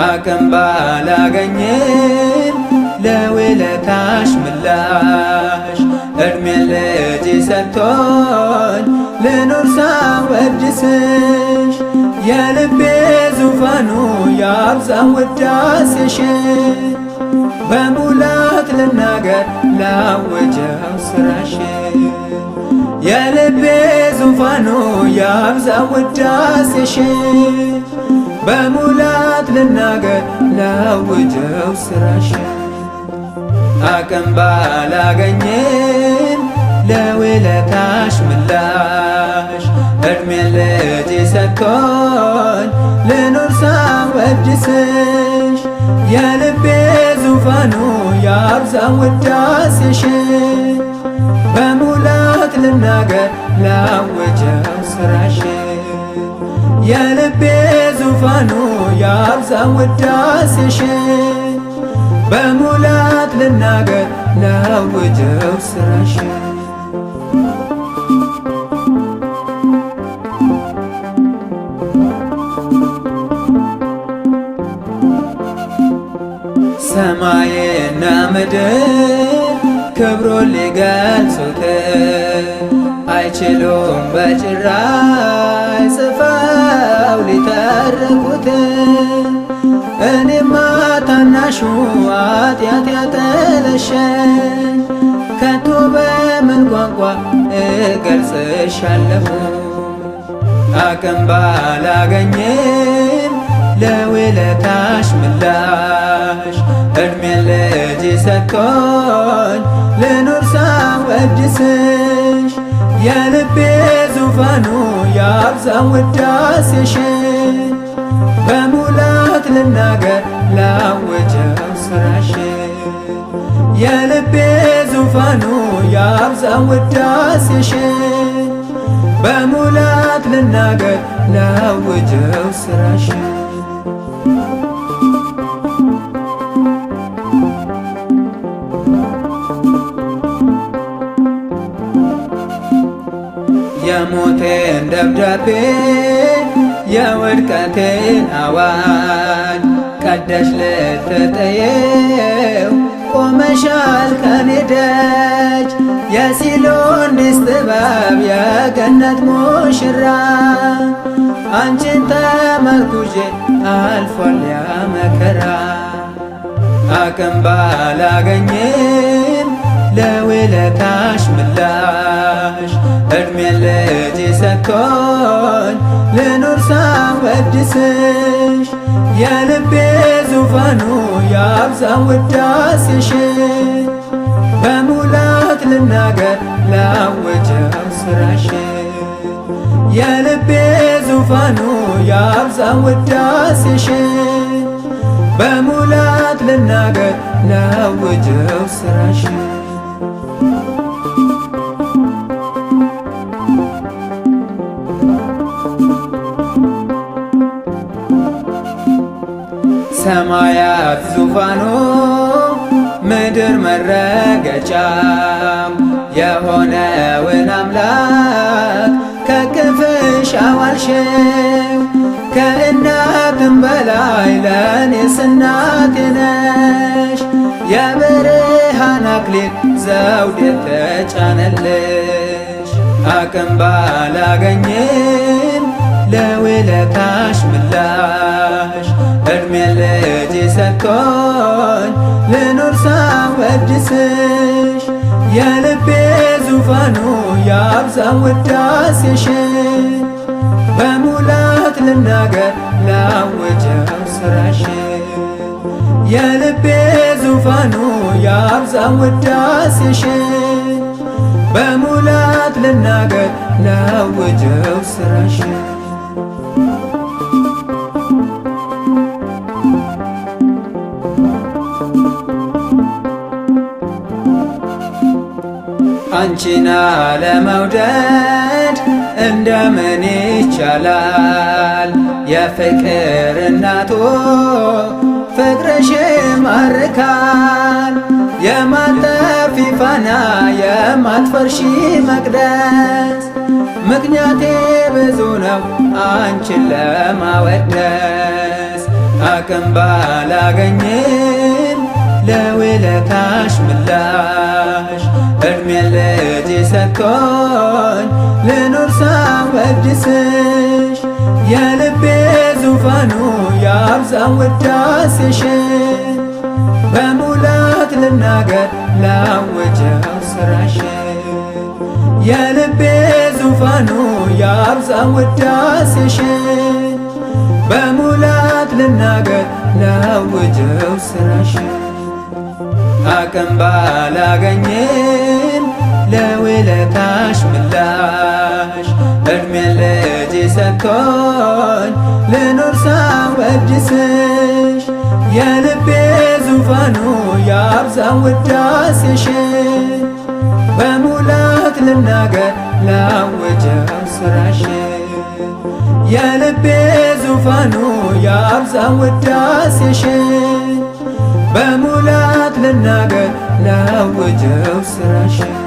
አቅም ባላገኝም ለውለታሽ ምላሽ እድሜን ልጅ ሰጥቶኝ ልኑር ሳወድስሽ የልቤ ዙፋኑ ያብዛ ውዳሴሽን በሙላት ልናገር ላወጀው ስራሽን የልቤ ዙፋኑ ያብዛ ውዳሴሽን በሙላት ልናገር ላውጀው ስራሽን አቅም ባላገኝም ለውለታሽ ምላሽ እድሜን ልጅ ሰጥቶኝ ልኑር ሳወድስሽ የልቤ ዙፋኑ ያብዛ ውዳሴሽን በሙላት ልናገር ላወጀው ስራሽን የልቤ ዙፋኑ ያብዛ ውዳሴሽን በሙላት ልናገር ላውጀው ስራሽን ሰማይና ምድር ክብሩን ሊገልጹት አይችሉም በጭራሽ ጽፈው ሊተርኩት እኔማ ታናሹ ኃጢአት ያጠለሸኝ ከቶ በምን ቋንቋ እገልጽሻለሁ አቅም ባላገኝም ለውለታሽ ምላሽ እድሜን ልጅ ሰጥቶኝ ልኑር ሳወድስሽ የልቤ ዙፋኑ ያብዛ ውዳሴሽን በሙላት ልናገር ላወጀው ስራሽን የልቤ ዙፋኑ ያብዛ ውዳሴሽን በሙላት ልናገር ላወጀው ስራሽን የሞቴን ደብዳቤ የውድቀቴን አዋጅ ቀደሽ ልትጥዪው ቆመሻል ከኔ ደጅ የሲሎንስ ጥበብ የገነት ሙሽራ አንቺን ተመርኩዤ አልፏል ያ መከራ አቅም ባላገኝም ለውለታሽ ምላሽ እድሜን ልጅ ሰጥቶኝ ልኑር ሳወድስሽ የልቤ ዙፋኑ ያብዛ ውዳሴሽን በሙላት ልናገር ላወጀው ስራሽን የልቤ ዙፋኑ ያብዛ ውዳሴሽን በሙላት ልናገር ላወጀው ስራሽን ሰማያት ዙፋኑ ምድር መረገጫው የሆነውን አምላክ ከክፍሽ አዋልሽው ከእናትም በላይ ለእኔስ እናቴ ነሽ የብርሃን አክሊል ዘውድ የተጫነልሽ አቅም ባላገኝም ለውለታሽ ምላሽ እድሜን ልጅ ሰጥቶኝ ልኑር ሳወድስሽ የልቤ ዙፋኑ ያብዛ ውዳሴሽን በሙላት ልናገር ላወጀው ስራሽን የልቤ ዙፋኑ ያብዛ ውዳሴሽን በሙላት ልናገር ላወጀው ስራሽን አንቺን አለመውደድ እንደምን ይቻላል? የፍቅር እናቱ ፍቅርሽ ማርካል። የማጠፊ ፋና የማትፈርሺ መቅደስ ምክንያቴ ብዙ ነው አንቺን ለማወደስ። አቅም ባላገኝም ለውለታሽ ምላሽ እድሜን ልጅ ሰጥቶኝ ልኑር ሳወድስሽ። የልቤ ዙፋኑ ያብዛው ውዳሴሽን በሙላት ልናገር ላወጀው ስራሽን። የልቤ ዙፋኑ ያብዛው ውዳሴሽን በሙላት ልናገር ላወጀው ስራሽን። አቅም ባላገኝም ለውለታሽ ምላሽ እድሜን ልጅ ሰጥቶኝ ልኑር ሳወድስሽ። የልቤ ዙፋኑ ያብዛው ውዳሴሽን በሙላት ልናገር ላወጀው ስራሽን። የልቤ ዙፋኑ ያብዛው ውዳሴሽን በሙላት ልናገር ላወጀው ስራሽን።